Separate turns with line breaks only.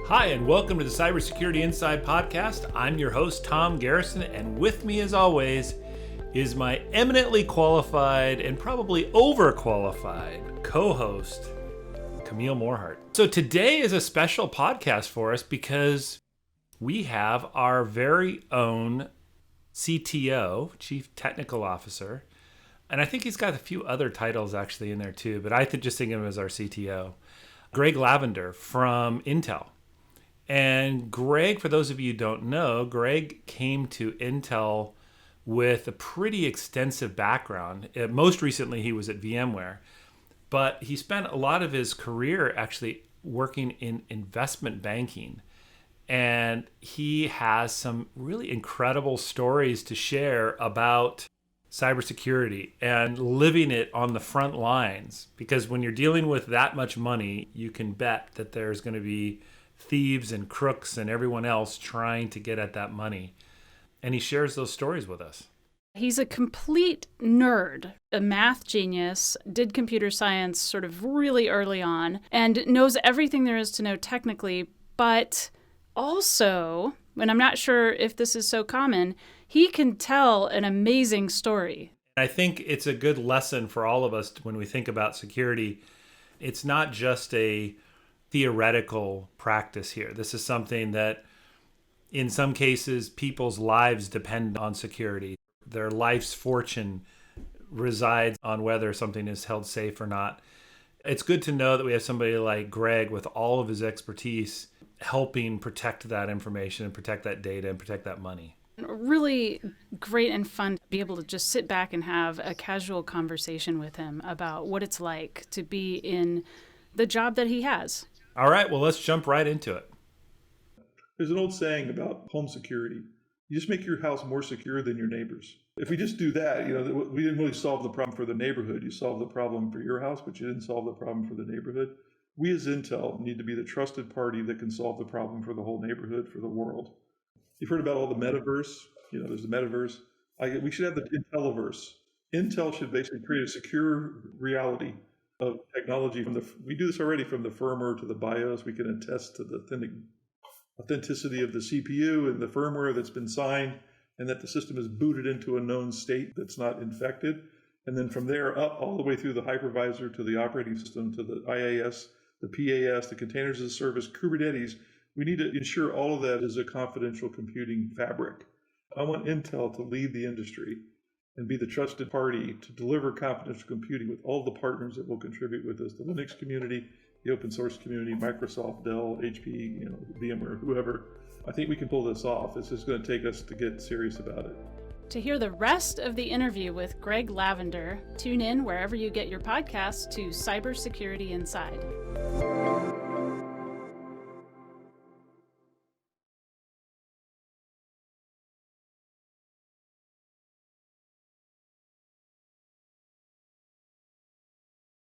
Hi, and welcome to the Cybersecurity Inside podcast. I'm your host, Tom Garrison, and with me, as always, is my eminently qualified and probably overqualified co-host, Camille Morhart. So today is a special podcast for us because we have our very own CTO, Chief Technical Officer, and I think he's got a few other titles actually in there too, but I just think of him as our CTO, Greg Lavender from Intel. And Greg, for those of you who don't know, Greg came to Intel with a pretty extensive background. Most recently, he was at VMware, but he spent a lot of his career actually working in investment banking. And he has some really incredible stories to share about cybersecurity and living it on the front lines. Because when you're dealing with that much money, you can bet that there's going to be thieves and crooks and everyone else trying to get at that money. And he shares those stories with us.
He's a complete nerd, a math genius, did computer science sort of really early on, and knows everything there is to know technically, but also, and I'm not sure if this is so common, he can tell an amazing story.
I think it's a good lesson for all of us when we think about security. It's not just a theoretical practice here. This is something that in some cases people's lives depend on security. Their life's fortune resides on whether something is held safe or not. It's good to know that we have somebody like Greg with all of his expertise helping protect that information and protect that data and protect that money.
Really great and fun to be able to just sit back and have a casual conversation with him about what it's like to be in the job that he has.
All right, well, let's jump right into it.
There's an old saying about home security. You just make your house more secure than your neighbors. If we just do that, we didn't really solve the problem for the neighborhood. You solved the problem for your house, but you didn't solve the problem for the neighborhood. We as Intel need to be the trusted party that can solve the problem for the whole neighborhood, for the world. You've heard about all the metaverse. There's the metaverse. We should have the Intelliverse. Intel should basically create a secure reality of technology. We do this already from the firmware to the BIOS. We can attest to the authenticity of the CPU and the firmware that's been signed, and that the system is booted into a known state that's not infected. And then from there up all the way through the hypervisor to the operating system to the IaaS, the PaaS, the containers as a service, Kubernetes. We need to ensure all of that is a confidential computing fabric. I want Intel to lead the industry and be the trusted party to deliver confidential computing with all the partners that will contribute with us, the Linux community, the open source community, Microsoft, Dell, HP, VMware, whoever. I think we can pull this off. It's just going to take us to get serious about it.
To hear the rest of the interview with Greg Lavender, tune in wherever you get your podcasts to Cybersecurity Inside.